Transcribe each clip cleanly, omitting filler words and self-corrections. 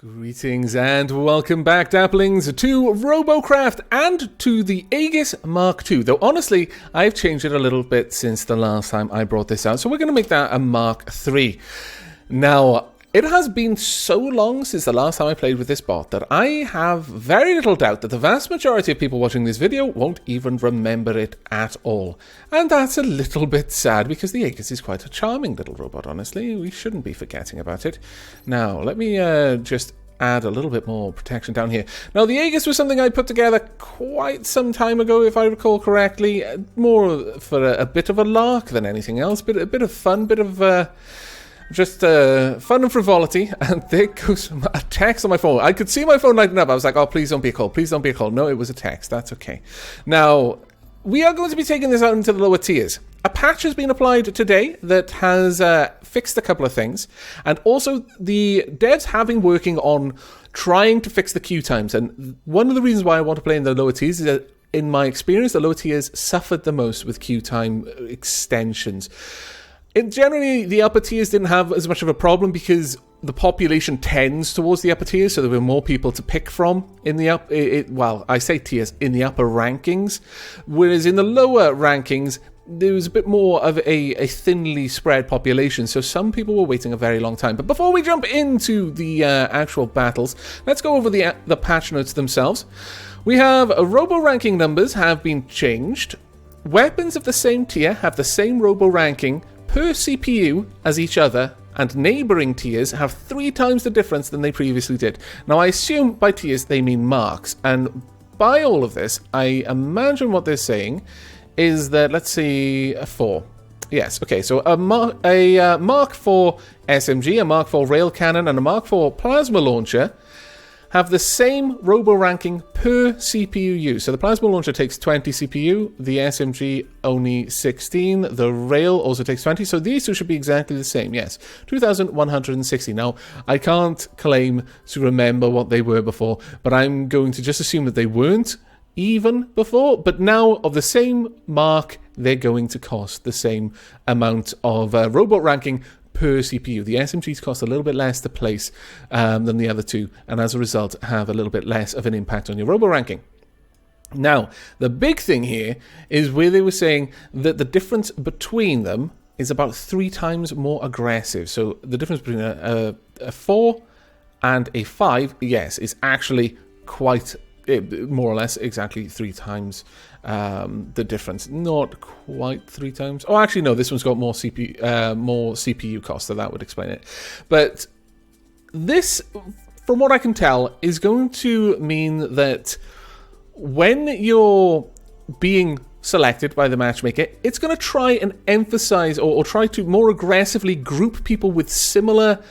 Greetings and welcome back, Dapplings, to Robocraft and to the Aegis Mark II. Though honestly, I've changed it a little bit since the last time I brought this out, so we're going to make that a Mark III. Now, it has been so long since the last time I played with this bot that I have very little doubt that the vast majority of people watching this video won't even remember it at all. And that's a little bit sad because the Aegis is quite a charming little robot, honestly. We shouldn't be forgetting about it. Now, let me just add a little bit more protection down here. Now, the Aegis was something I put together quite some time ago, if I recall correctly. More for a bit of a lark than anything else. A bit of fun, bit of just fun and frivolity, and there goes a text on my phone. I could see my phone lighting up. I was like, oh, please don't be a call. Please don't be a call. No, it was a text. That's okay. Now, we are going to be taking this out into the lower tiers. A patch has been applied today that has fixed a couple of things, and also the devs have been working on trying to fix the queue times. And one of the reasons why I want to play in the lower tiers is that, in my experience, the lower tiers suffered the most with queue time extensions. Generally, the upper tiers didn't have as much of a problem because the population tends towards the upper tiers, so there were more people to pick from in the well, I say tiers, in the upper rankings, whereas in the lower rankings, there was a bit more of a thinly spread population, so some people were waiting a very long time. But before we jump into the actual battles, let's go over the patch notes themselves. We have robo ranking numbers have been changed. Weapons of the same tier have the same robo ranking per CPU as each other, and neighbouring tiers have 3 times the difference than they previously did. Now, I assume by tiers they mean marks, and by all of this, I imagine what they're saying is that, let's see, a 4. Yes, okay, so a Mark IV SMG, a Mark IV rail cannon, and a Mark IV plasma launcher have the same robo ranking per CPU use. So the plasma launcher takes 20 CPU, the SMG only 16, the rail also takes 20, so these two should be exactly the same, yes. 2,160. Now, I can't claim to remember what they were before, but I'm going to just assume that they weren't even before, but now of the same mark, they're going to cost the same amount of robot ranking per CPU. The SMGs cost a little bit less to place than the other two, and as a result have a little bit less of an impact on your robo ranking. Now, the big thing here is where they were saying that the difference between them is about 3 times more aggressive. So the difference between a 4 and a 5, yes, is actually quite more or less exactly 3 times the difference. Not quite 3 times. Oh, actually, no. This one's got more CPU cost, so that would explain it. But this, from what I can tell, is going to mean that when you're being selected by the matchmaker, it's going to try and emphasize or try to more aggressively group people with similar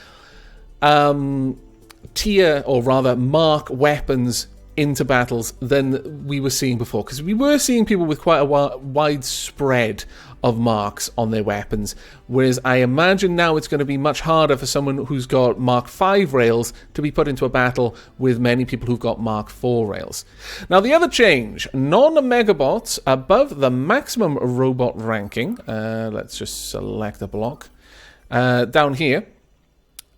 tier, or rather mark weapons into battles than we were seeing before, because we were seeing people with quite a wide spread of marks on their weapons, whereas I imagine now it's going to be much harder for someone who's got Mark V rails to be put into a battle with many people who've got Mark IV rails. Now, the other change, non-megabots above the maximum robot ranking, let's just select a block, down here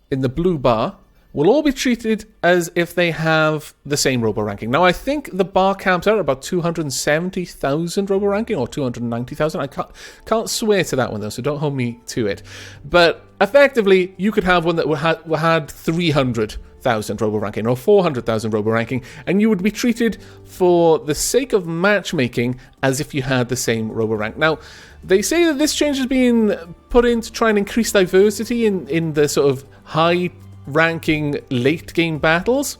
in the blue bar, will all be treated as if they have the same robo ranking. Now, I think the bar caps out at about 270,000 robo ranking, or 290,000. I can't swear to that one, though, so don't hold me to it. But effectively, you could have one that had 300,000 robo ranking, or 400,000 robo ranking, and you would be treated, for the sake of matchmaking, as if you had the same robo rank. Now, they say that this change has been put in to try and increase diversity in the sort of high ranking late game battles.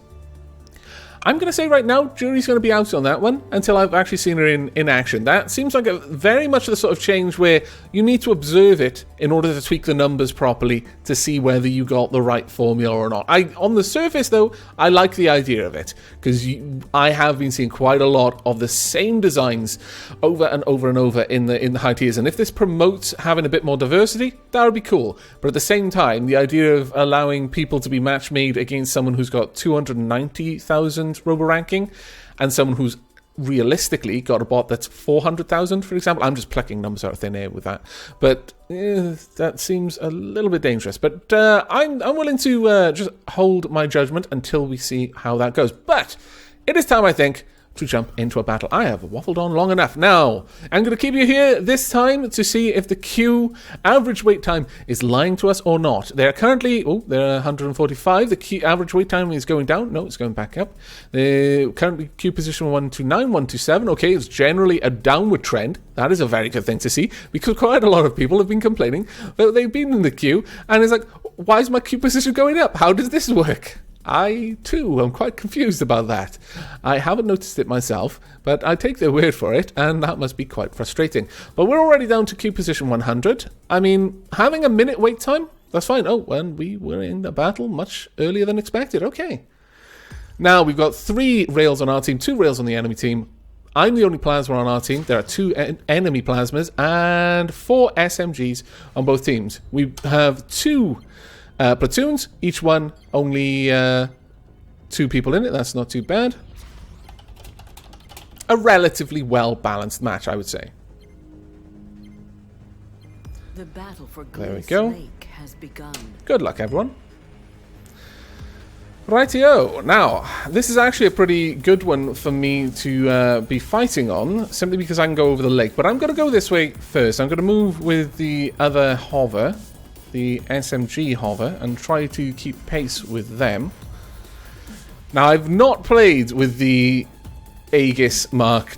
I'm going to say right now, jury's going to be out on that one until I've actually seen her in action. That seems like a very much the sort of change where you need to observe it in order to tweak the numbers properly to see whether you got the right formula or not. On the surface, though, I like the idea of it, because I have been seeing quite a lot of the same designs over and over and over in the high tiers, and if this promotes having a bit more diversity, that would be cool. But at the same time, the idea of allowing people to be match made against someone who's got 290,000 robo ranking and someone who's realistically got a bot that's 400,000, for example. I'm just plucking numbers out of thin air with that, but that seems a little bit dangerous. But I'm willing to just hold my judgment until we see how that goes. But it is time, I think, to jump into a battle. I have waffled on long enough. Now, I'm going to keep you here this time to see if the queue average wait time is lying to us or not. They're currently, they're 145. The queue average wait time is going down. No, it's going back up. They're currently queue position 129, 127. Okay, it's generally a downward trend. That is a very good thing to see, because quite a lot of people have been complaining that they've been in the queue, and it's like, why is my queue position going up? How does this work? I, too, am quite confused about that. I haven't noticed it myself, but I take their word for it, and that must be quite frustrating. But we're already down to queue position 100. I mean, having a minute wait time, that's fine. Oh, and we were in the battle much earlier than expected. Okay. Now, we've got 3 rails on our team, 2 rails on the enemy team. I'm the only plasma on our team. There are 2 enemy plasmas and 4 SMGs on both teams. We have 2... platoons, each one only 2 people in it. That's not too bad. A relatively well-balanced match, I would say. The battle for there we go. Lake has begun. Good luck, everyone. Rightio. Now, this is actually a pretty good one for me to be fighting on, simply because I can go over the lake. But I'm going to go this way first. I'm going to move with the other hover, the SMG hover, and try to keep pace with them. Now, I've not played with the Aegis Mark...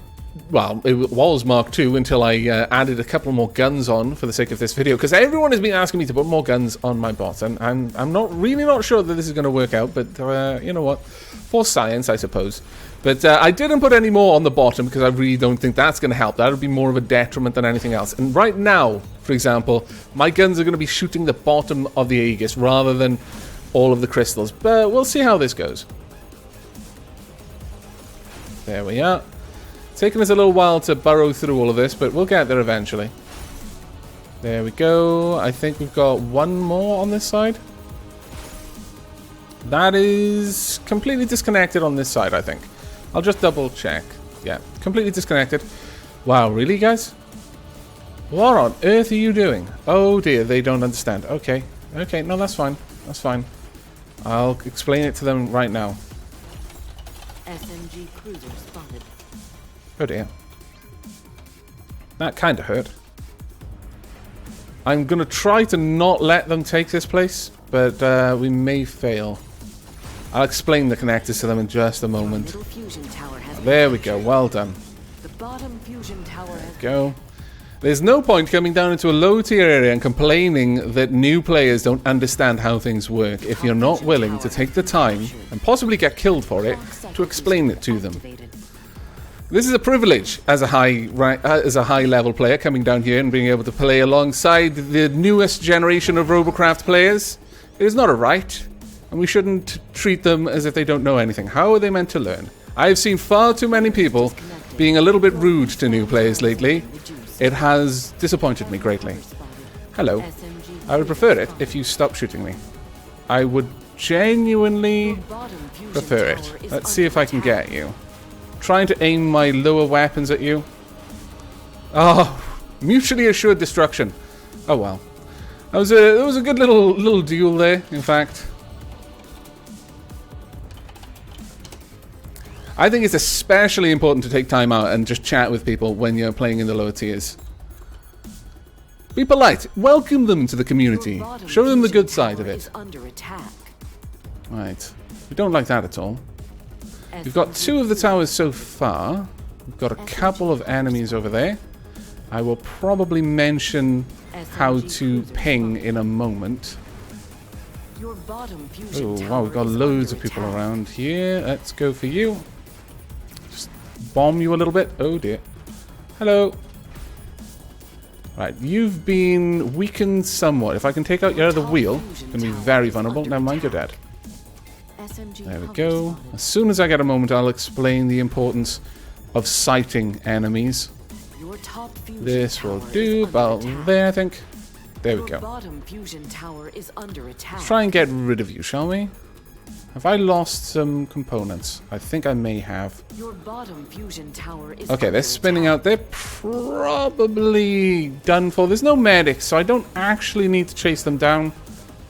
Well, it was Mark II until I added a couple more guns on for the sake of this video, because everyone has been asking me to put more guns on my bot, and I'm not sure that this is going to work out, but you know what? For science, I suppose. But I didn't put any more on the bottom because I really don't think that's going to help. That would be more of a detriment than anything else. And right now, for example, my guns are going to be shooting the bottom of the Aegis rather than all of the crystals. But we'll see how this goes. There we are. Taking us a little while to burrow through all of this, but we'll get there eventually. There we go. I think we've got one more on this side. That is completely disconnected on this side, I think. I'll just double check. Yeah, completely disconnected. Wow, really, guys? What on earth are you doing? Oh dear, they don't understand. Okay, okay, no, that's fine. That's fine. I'll explain it to them right now. SMG cruiser spotted. Oh dear. That kind of hurt. I'm going to try to not let them take this place, but we may fail. I'll explain the connectors to them in just a moment. There we go, well done. The bottom fusion tower has go. There's no point coming down into a low tier area and complaining that new players don't understand how things work if you're not willing to take the time, and possibly get killed for it, to explain it to them. This is a privilege as a high level player, coming down here and being able to play alongside the newest generation of Robocraft players. It is not a right, and we shouldn't treat them as if they don't know anything. How are they meant to learn? I've seen far too many people being a little bit rude to new players lately. It has disappointed me greatly. Hello. I would prefer it if you stopped shooting me. I would genuinely prefer it. Let's see if I can get you. Trying to aim my lower weapons at you. Oh, mutually assured destruction. Oh well. That was a good little duel there, in fact. I think it's especially important to take time out and just chat with people when you're playing in the lower tiers. Be polite. Welcome them to the community. Show them the good side of it. Right. We don't like that at all. We've got 2 of the towers so far. We've got a couple of enemies over there. I will probably mention how to ping in a moment. Oh, wow, we've got loads of people around here. Let's go for you. Just bomb you a little bit. Oh, dear. Hello. Right, you've been weakened somewhat. If I can take out your other wheel, it's going to be very vulnerable. Never mind, you're dead. There we go. As soon as I get a moment, I'll explain the importance of sighting enemies. This will do. About there, I think. There we go. Let's try and get rid of you, shall we? Have I lost some components? I think I may have. Your bottom fusion tower is Okay, they're under spinning attack. out. They're probably done for. There's no medics, so I don't actually need to chase them down.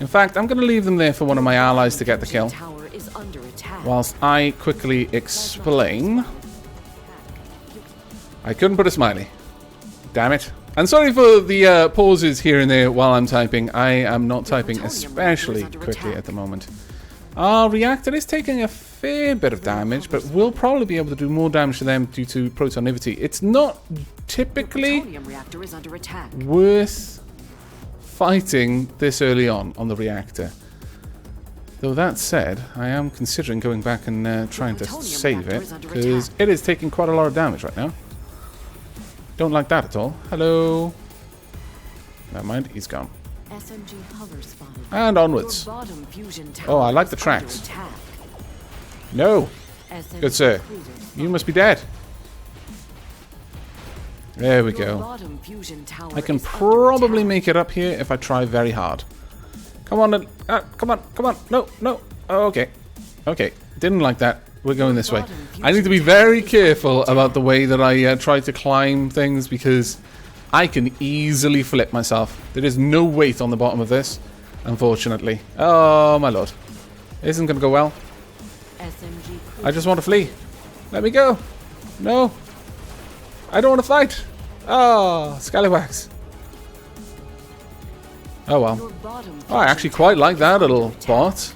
In fact, I'm going to leave them there for one of my allies to get the kill. Tower is under attack. Whilst I quickly explain. I couldn't put a smiley. Damn it. And sorry for the pauses here and there while I'm typing. I am not typing especially quickly at the moment. Our reactor is taking a fair bit of damage, but we'll probably be able to do more damage to them due to protonivity. It's not typically Plutonium reactor is under attack. worth fighting this early on the reactor. Though that said, I am considering going back and trying to save it, because it is taking quite a lot of damage right now. Don't like that at all. Hello. Never mind, he's gone. SMG hover spotted. And onwards. Your bottom fusion tower Oh, I like is the tracks. under attack. No. SMG Good sir. cruisers You spotted. must be dead. There we Your go. bottom fusion tower I can is under probably attack. make it up here if I try very hard. Come on, come on, come on. No, no. Oh, okay. Okay. Didn't like that. We're going this way. I need to be very careful about the way that I try to climb things because I can easily flip myself. There is no weight on the bottom of this, unfortunately. Oh, my lord. This isn't going to go well. SMG I just want to flee. Let me go. No. I don't want to fight. Oh, scallywags. Oh, well. Your bottom Oh, I actually quite like that little bot.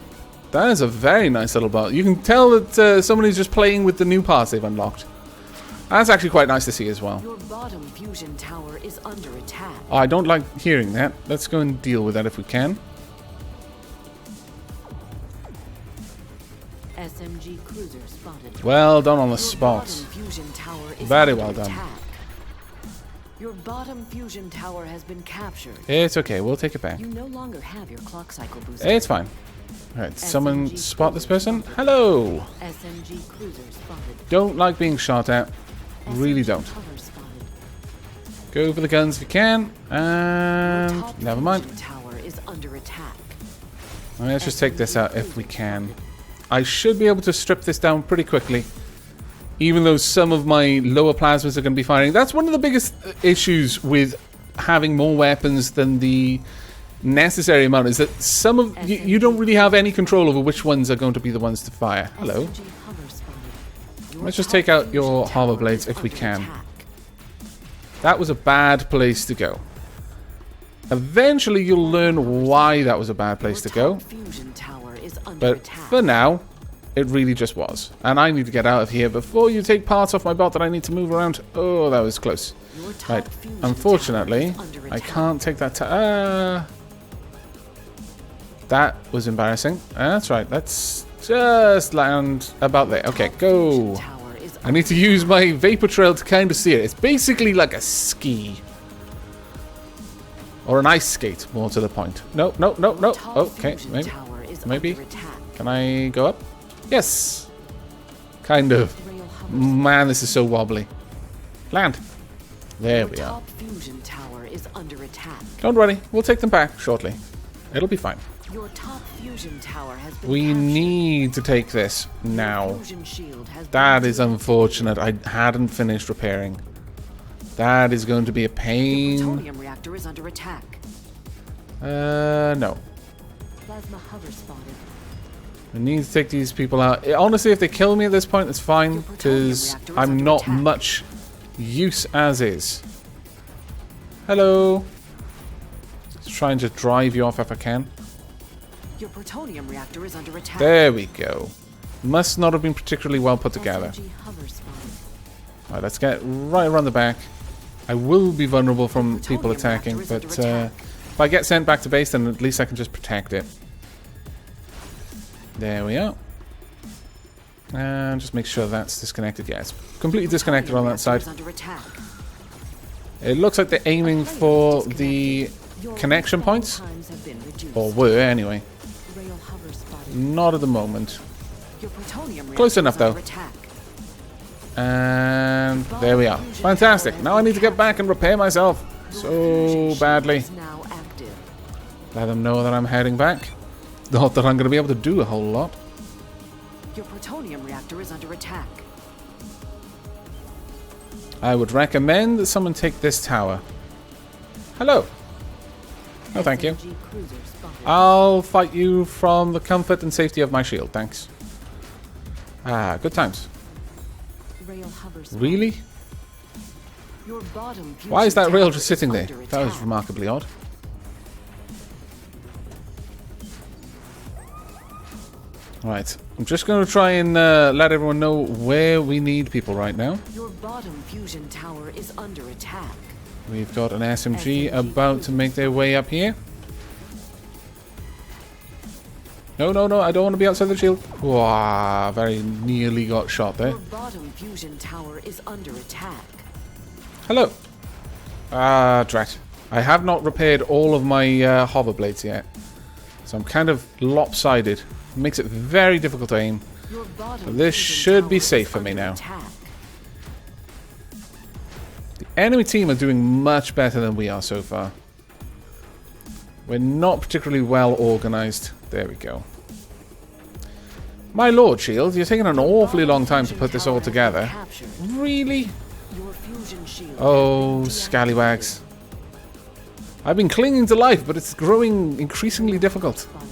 That is a very nice little bot. You can tell that somebody's just playing with the new parts they've unlocked. That's actually quite nice to see as well. Your bottom fusion tower is under attack. Oh, I don't like hearing that. Let's go and deal with that if we can. SMG cruiser spotted. Well done on the Your spot. bottom fusion tower is Very under well done. attack. Your bottom fusion tower has been captured. It's okay. We'll take it back. You no longer have your clock cycle booster. It's fine. Alright, someone spot this person. Hello! SMG cruiser spotted. Don't like being shot at. Really SMG don't. hover spotted. Go for the guns if you can. Your And top never mind. fusion tower is under attack. Let's just take this out if we can. I should be able to strip this down pretty quickly. Even though some of my lower plasmas are going to be firing. That's one of the biggest issues with having more weapons than the necessary amount, is that some of you don't really have any control over which ones are going to be the ones to fire. Hello. SMG hover spotted. Your Let's just top take out your fusion hover tower blades is if we under can. attack. That was a bad place to go. Eventually you'll learn why that was a bad place to Your go. top fusion tower is under But attack. for now, it really just was. And I need to get out of here before you take parts off my bot that I need to move around. Oh, that was close. Your top Right. fusion Unfortunately, tower is under I attack. can't take that. That was embarrassing. That's right. Let's just land about there. Okay, go. Tower is I need to use my vapor trail to kind of see it. It's basically like a ski. Or an ice skate, more to the point. No, no, no, no. Top Okay, fusion maybe. tower is Maybe. under attack. Can I go up? Yes. Kind of. Rail hover Man, this is so wobbly. Land. There Your we are. top fusion tower is under attack. Don't worry. We'll take them back shortly. It'll be fine. Your top fusion tower has been We captured. need to take this now. Fusion shield has That been is unfortunate. I hadn't finished repairing. That is going to be a pain. Plutonium reactor is under attack. No. Plasma hover spotted. I need to take these people out. Honestly, if they kill me at this point, it's fine, because I'm not much use as is. Hello. Just trying to drive you off if I can. Your plutonium reactor is under attack. There we go. Must not have been particularly well put together. SMG hover spotted. Alright, let's get right around the back. I will be vulnerable from people attacking, but if I get sent back to base, then at least I can just protect it. There we are. And just make sure that's disconnected. Yeah, it's completely disconnected on that side. Under attack. It looks like they're aiming for the connection points. Times have been reduced. Or were, anyway. Rail hover spotted. Not at the moment. Your plutonium Close reactor enough, is under though. attack. And there we are. Fantastic. Now I need to get back and repair myself. So badly. Is now active. Let them know that I'm heading back. Not that I'm going to be able to do a whole lot. Your plutonium reactor is under attack. I would recommend that someone take this tower. Hello. No, thank you. SMG cruiser spotted. I'll fight you from the comfort and safety of my shield, thanks. Ah, good times. Rail hover spotted. Really? Your bottom Why is that fusion rail tower just sitting is there? under That was attack. remarkably odd. Right, I'm just going to try and let everyone know where we need people right now. Your bottom fusion tower is under attack. We've got an SMG about to make their way up here. No, no, no, I don't want to be outside the shield. Wow, very nearly got shot there. Your bottom fusion tower is under attack. Hello. Ah, drat. I have not repaired all of my hover blades yet. So I'm kind of lopsided. It makes it very difficult to aim. Your bottom But this fusion should tower be is safe for me under now. attack. The enemy team are doing much better than we are so far. We're not particularly well organized. There we go. My lord, Shield, you're taking an awfully long time to put this all together. Captured. Really? Your fusion shield Oh, has been scallywags. I've been clinging to life, but it's growing increasingly difficult. spotted.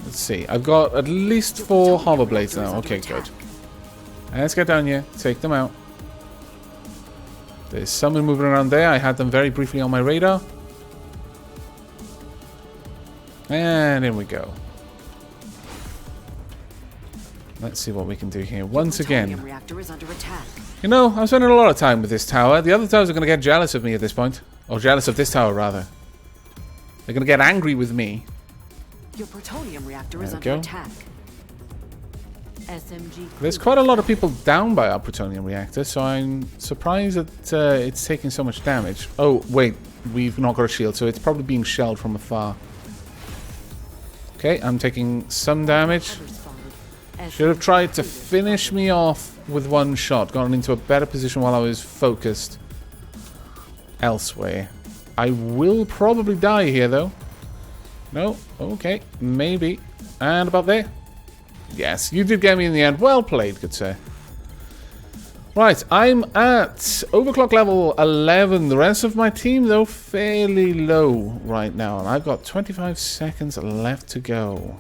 Let's see. I've got at least 4 hover blades now. Okay, good. Let's get down here. Take them out. There's someone moving around there. I had them very briefly on my radar. And in we go. Let's see what we can do here. Once Plutonium again. reactor is under attack. You know, I'm spending a lot of time with this tower. The other towers are going to get jealous of me at this point. Or jealous of this tower, rather. They're going to get angry with me. Your plutonium reactor is There we under go. attack. SMG There's cruiser quite a lot of people down by our plutonium reactor, so I'm surprised that it's taking so much damage. Oh, wait. We've not got a shield, so it's probably being shelled from afar. Okay, I'm taking some damage. hover spotted. Should have SMG tried to cruiser finish spotted. me off with one shot. Gotten into a better position while I was focused elsewhere. I will probably die here, though. No? Okay. Maybe. And about there. Yes, you did get me in the end. Well played, good sir. Right, I'm at overclock level 11. The rest of my team, though, fairly low right now. And I've got 25 seconds left to go.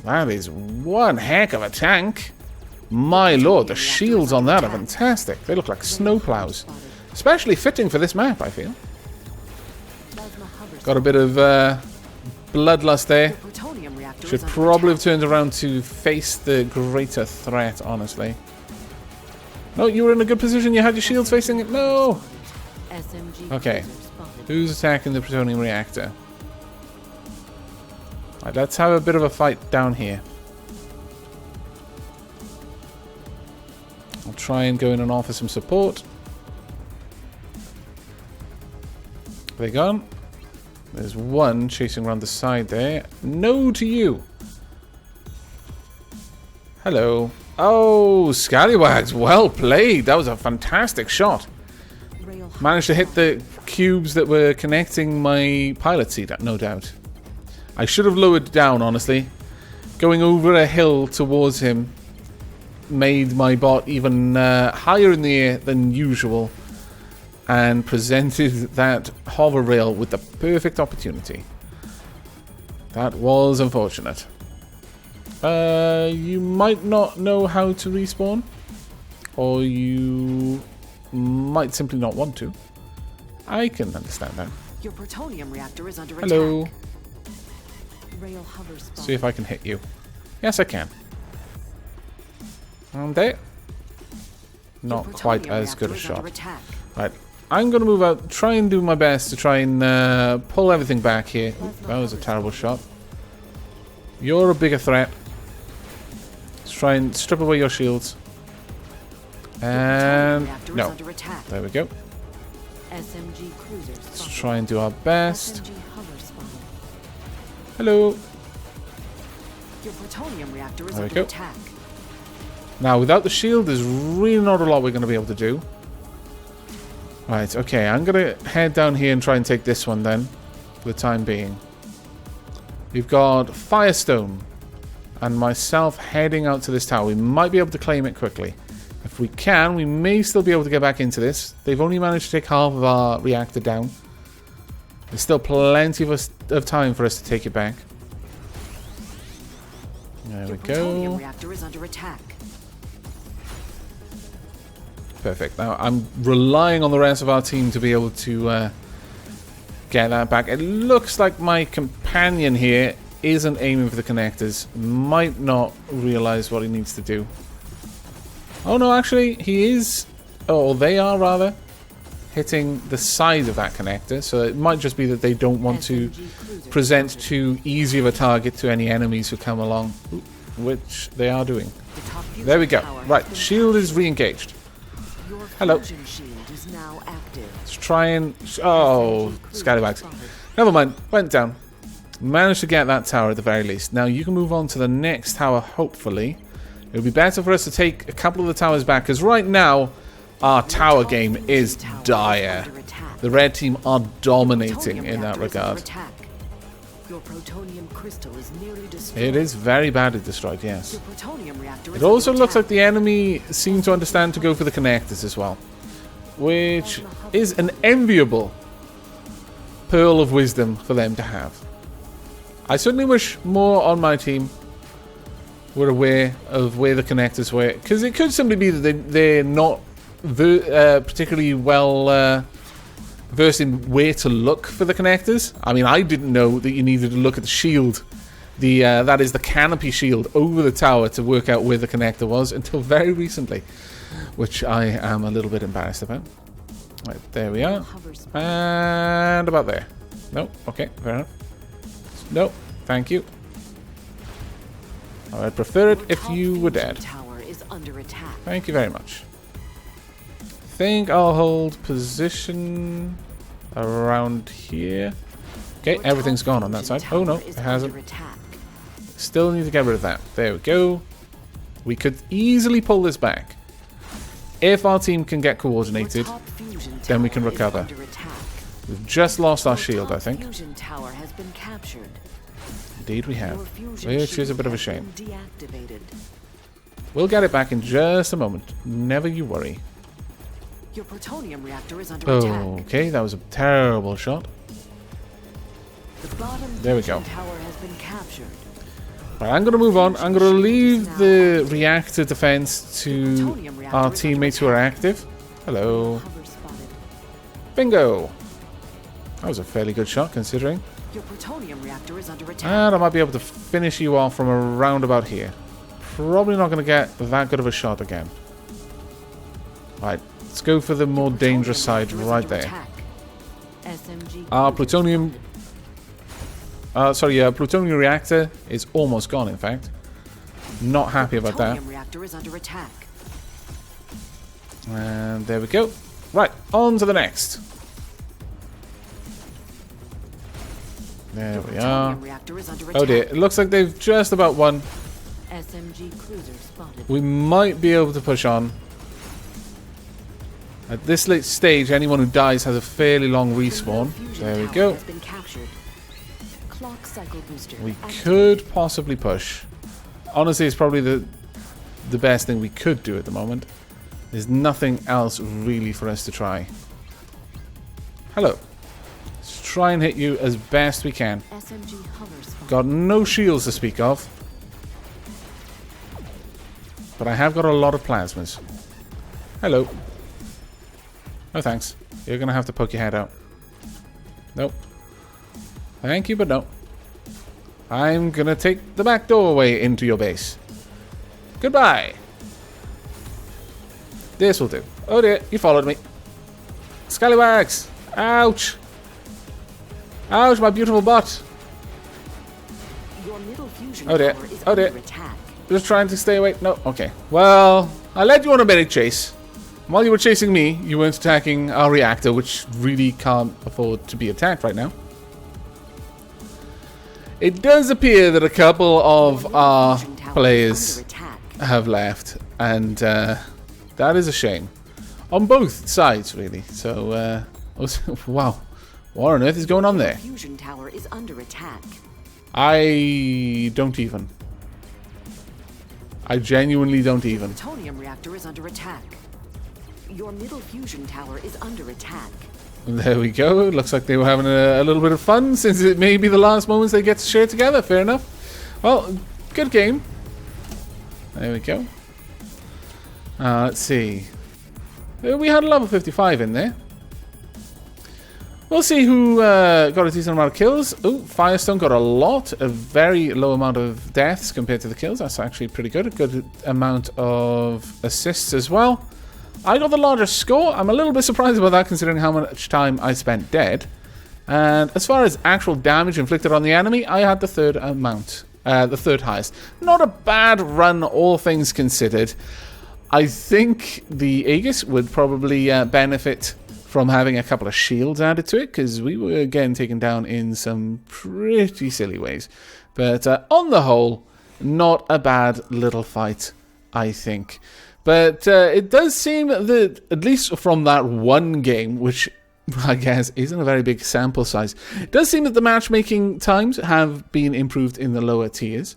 That is one heck of a tank. My lord, the shields on that are fantastic. They look like snowplows. Especially fitting for this map, I feel. Plasma hover Got a bit of bloodlust there. Your plutonium reactor Should is under probably have attack. turned around to face the greater threat, honestly. No, you were in a good position. You had your shields facing it. No! SMG Okay. cruiser spotted. Who's attacking the plutonium reactor? Right, let's have a bit of a fight down here. I'll try and go in and offer some support. They gone. There's one chasing around the side there. No to you. Hello. Oh, scallywags. Well played. That was a fantastic shot. Rail Managed to hit the cubes that were connecting my pilot seat, no doubt. I should have lowered down, honestly. Going over a hill towards him made my bot even higher in the air than usual and presented that hover rail with the perfect opportunity. That was unfortunate. You might not know how to respawn, or you might simply not want to. I can understand that. Your plutonium reactor is under Hello. attack. Rail hover spotted. See if I can hit you. Yes, I can. And there. Your Not quite plutonium as good a reactor is under shot. attack. Right. I'm going to move out, try and do my best to try and pull everything back here. Oop, that was a terrible shot. You're a bigger threat. Let's try and strip away your shields. Your And plutonium reactor is no. under attack. There we go. SMG cruiser Let's spotted. try and do our best. SMG hover spotted. Hello. Your plutonium reactor is There we under go. attack. Now, without the shield, there's really not a lot we're going to be able to do. Right, okay, I'm going to head down here and try and take this one then, for the time being. We've got Firestone and myself heading out to this tower. We might be able to claim it quickly. If we can, we may still be able to get back into this. They've only managed to take half of our reactor down. There's still plenty of time for us to take it back. There we go. Reactor is under attack. Perfect. Now I'm relying on the rest of our team to be able to get that back. It looks like my companion here isn't aiming for the connectors. Might not realize what he needs to do. Oh no, actually he is. Oh, they are rather hitting the side of that connector. So it might just be that they don't want to present too easy of a target to any enemies who come along, which they are doing. There we go. Right, shield is re-engaged. Hello. Let's try and... Oh, scallywags. Never mind. Went down. Managed to get that tower at the very least. Now you can move on to the next tower, hopefully. It would be better for us to take a couple of the towers back, because right now our tower game is dire. The red team are dominating in that regard. Your plutonium crystal is nearly destroyed. It is very badly destroyed, yes. It also looks like the enemy seem to understand to go for the connectors as well, which is an enviable pearl of wisdom for them to have. I certainly wish more on my team were aware of where the connectors were, because it could simply be that they're not particularly well versed in where to look for the connectors. I mean, I didn't know that you needed to look at the shield, that is the canopy shield over the tower, to work out where the connector was until very recently, which I am a little bit embarrassed about. Right, there we are, and about there. No, okay, fair enough. No, thank you. I'd prefer it if you were dead. Thank you very much. Think I'll hold position around here. Okay, everything's gone on that side. Oh no, it hasn't. Still need to get rid of that. There we go. We could easily pull this back. If our team can get coordinated, then we can recover. We've just lost our shield, I think. Indeed we have. Which is a bit of a shame. We'll get it back in just a moment. Never you worry. Your plutonium reactor is under attack. Okay, that was a terrible shot. There we go. Tower has been captured. Right, I'm going to move on. I'm going to leave the reactor defense to our teammates who are active. Hello. Bingo. That was a fairly good shot, considering. Your plutonium reactor is under attack. And I might be able to finish you off from around about here. Probably not going to get that good of a shot again. Right, let's go for the more dangerous side right there. Our plutonium... plutonium reactor is almost gone, in fact. Not happy about that. Reactor is under attack. And there we go. Right, on to the next. There we are. Oh dear, it looks like they've just about won. SMG cruiser spotted. We might be able to push on. At this late stage, anyone who dies has a fairly long respawn. There we go. We could possibly push. Honestly, it's probably the best thing we could do at the moment. There's nothing else really for us to try. Hello. Let's try and hit you as best we can. Got no shields to speak of. But I have got a lot of plasmas. Hello. No thanks. You're going to have to poke your head out. Nope. Thank you, but no. I'm going to take the back doorway into your base. Goodbye. This will do. Oh dear, you followed me. Scallywags! Ouch! Ouch, my beautiful butt! Oh dear, oh dear. Just trying to stay away. No, okay. Well, I led you on a merry chase. While you were chasing me, you weren't attacking our reactor, which really can't afford to be attacked right now. It does appear that a couple of our players have left, and that is a shame. On both sides, really. So, wow. What on earth is going on there? Fusion tower is under attack. I don't even. I genuinely don't even. The plutonium reactor is under attack. Your middle fusion tower is under attack. There we go. Looks like they were having a little bit of fun since it may be the last moments they get to share together. Fair enough. Well, good game. There we go. Let's see. We had a level 55 in there. We'll see who got a decent amount of kills. Oh, Firestone got a lot. A very low amount of deaths compared to the kills. That's actually pretty good. A good amount of assists as well. I got the largest score. I'm a little bit surprised about that considering how much time I spent dead. And as far as actual damage inflicted on the enemy, I had the third amount. The third highest. Not a bad run, all things considered. I think the Aegis would probably benefit from having a couple of shields added to it, because we were again taken down in some pretty silly ways. But on the whole, not a bad little fight, I think. But it does seem that, at least from that one game, which I guess isn't a very big sample size, it does seem that the matchmaking times have been improved in the lower tiers.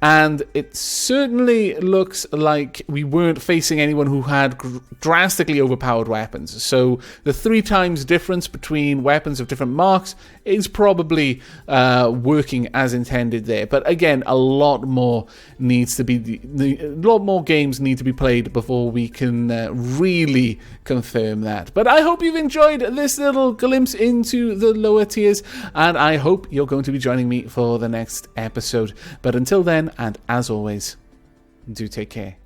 And it certainly looks like we weren't facing anyone who had drastically overpowered weapons. So the 3 times difference between weapons of different marks is probably working as intended there. But again, a lot more needs to be a lot more games need to be played before we can really confirm that. But I hope you've enjoyed this little glimpse into the lower tiers, and I hope you're going to be joining me for the next episode. But until then, and as always, do take care.